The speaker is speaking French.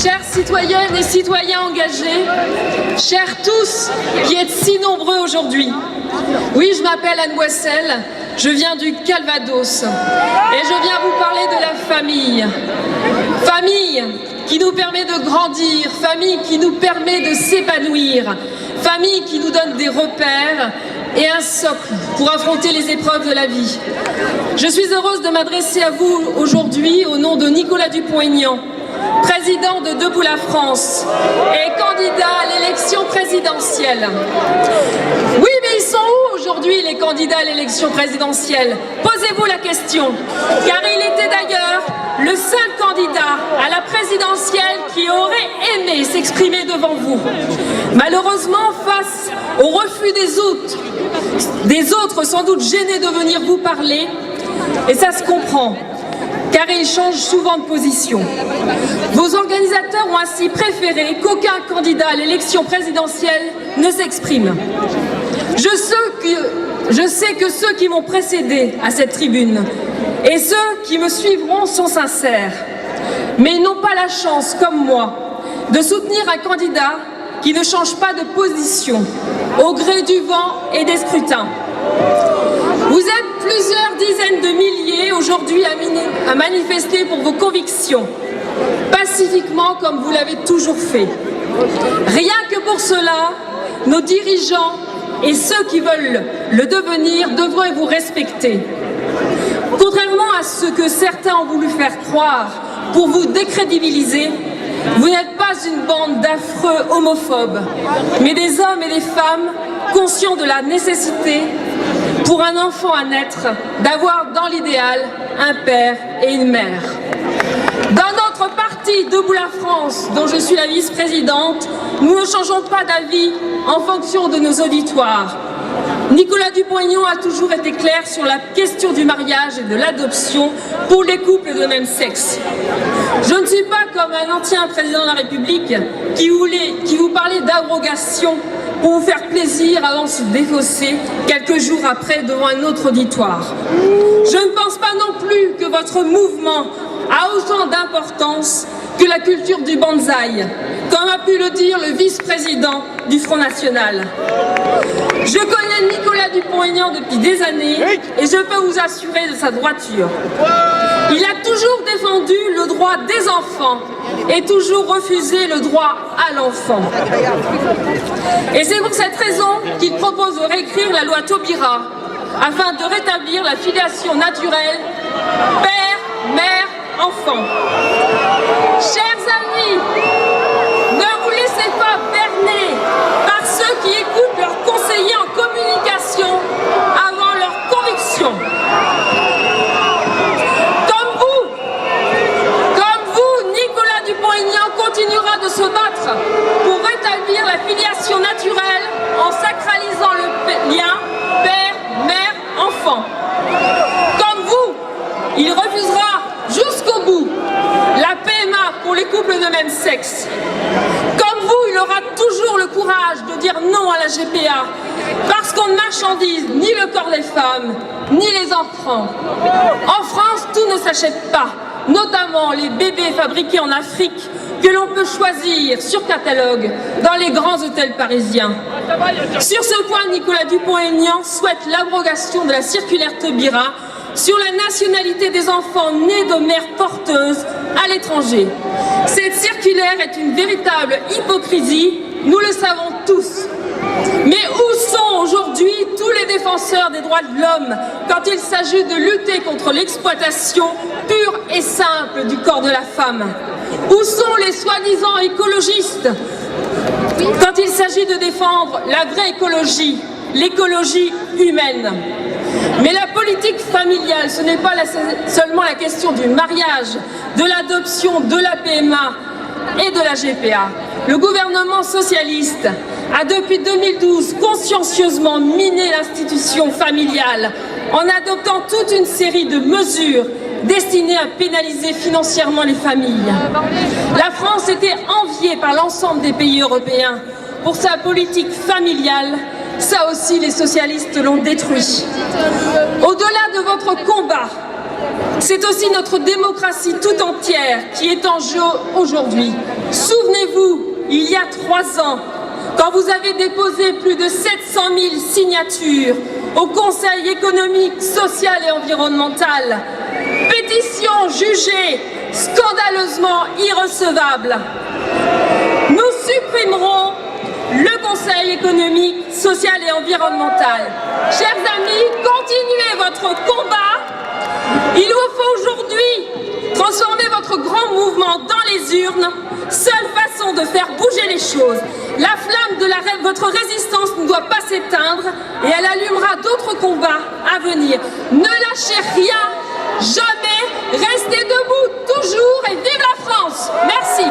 Chères citoyennes et citoyens engagés, chers tous qui êtes si nombreux aujourd'hui. Oui, je m'appelle Anne Boissel, je viens du Calvados et je viens vous parler de la famille. Famille qui nous permet de grandir, famille qui nous permet de s'épanouir, famille qui nous donne des repères et un socle pour affronter les épreuves de la vie. Je suis heureuse de m'adresser à vous aujourd'hui au nom de Nicolas Dupont-Aignan, président de Debout la France et candidat à l'élection présidentielle. Oui, mais ils sont où aujourd'hui les candidats à l'élection présidentielle? Posez-vous la question, car il était d'ailleurs le seul candidat à la présidentielle qui aurait aimé s'exprimer devant vous. Malheureusement, face au refus des autres sans doute gênés de venir vous parler, et ça se comprend, car ils changent souvent de position. Vos organisateurs ont ainsi préféré qu'aucun candidat à l'élection présidentielle ne s'exprime. Je sais que ceux qui m'ont précédé à cette tribune et ceux qui me suivront sont sincères, mais ils n'ont pas la chance, comme moi, de soutenir un candidat qui ne change pas de position au gré du vent et des scrutins. Vous êtes plusieurs dizaines de milliers aujourd'hui à manifester pour vos convictions, pacifiquement comme vous l'avez toujours fait. Rien que pour cela, nos dirigeants et ceux qui veulent le devenir devraient vous respecter. Contrairement à ce que certains ont voulu faire croire pour vous décrédibiliser, vous n'êtes pas une bande d'affreux homophobes, mais des hommes et des femmes conscients de la nécessité pour un enfant à naître d'avoir dans l'idéal un père et une mère. Dans notre parti Debout la France, dont je suis la vice-présidente, nous ne changeons pas d'avis en fonction de nos auditoires. Nicolas Dupont-Aignan a toujours été clair sur la question du mariage et de l'adoption pour les couples de même sexe. Je ne suis pas comme un ancien président de la République qui vous parlait d'abrogation pour vous faire plaisir avant de se défausser quelques jours après devant un autre auditoire. Je ne pense pas non plus que votre mouvement a autant d'importance que la culture du bonsaï, comme a pu le dire le vice-président du Front National. Je connais Nicolas Dupont-Aignan depuis des années et je peux vous assurer de sa droiture. Il a toujours défendu le droit des enfants et toujours refusé le droit à l'enfant. Et c'est pour cette raison qu'il propose de réécrire la loi Taubira afin de rétablir la filiation naturelle père, mère, enfant. Chers amis, ne vous laissez pas berner par ceux qui écoutent leurs conseillers en communication avant leurs convictions. Comme vous, Nicolas Dupont-Aignan continuera de se battre pour rétablir la filiation naturelle en sacralisant le lien père, mère, enfant. Comme vous, il refusera jusqu'au bout la PMA pour les couples de même sexe. Comme vous, il aura toujours le courage de dire non à la GPA, parce qu'on ne marchandise ni le corps des femmes, ni les enfants. En France, tout ne s'achète pas, notamment les bébés fabriqués en Afrique que l'on peut choisir sur catalogue dans les grands hôtels parisiens. Sur ce point, Nicolas Dupont-Aignan souhaite l'abrogation de la circulaire Taubira sur la nationalité des enfants nés de mères porteuses à l'étranger. Cette circulaire est une véritable hypocrisie, nous le savons tous. Mais où sont aujourd'hui tous les défenseurs des droits de l'homme quand il s'agit de lutter contre l'exploitation pure et simple du corps de la femme? Où sont les soi-disant écologistes quand il s'agit de défendre la vraie écologie, l'écologie humaine? Mais la politique familiale, ce n'est pas seulement la question du mariage, de l'adoption, de la PMA et de la GPA. Le gouvernement socialiste a depuis 2012 consciencieusement miné l'institution familiale en adoptant toute une série de mesures destinées à pénaliser financièrement les familles. La France était enviée par l'ensemble des pays européens pour sa politique familiale. Ça aussi, les socialistes l'ont détruit. Au-delà de votre combat C'est aussi notre démocratie tout entière qui est en jeu aujourd'hui. Souvenez-vous, il y a 3 ans, quand vous avez déposé plus de 700 000 signatures au Conseil économique, social et environnemental, pétition jugée scandaleusement irrecevable. Nous supprimerons le Conseil économique, social et environnemental. Chers amis, continuez votre combat. Il vous faut aujourd'hui transformer votre grand mouvement dans les urnes, seule façon de faire bouger les choses. La flamme de votre résistance ne doit pas s'éteindre et elle allumera d'autres combats à venir. Ne lâchez rien, jamais, restez debout toujours et vive la France. Merci.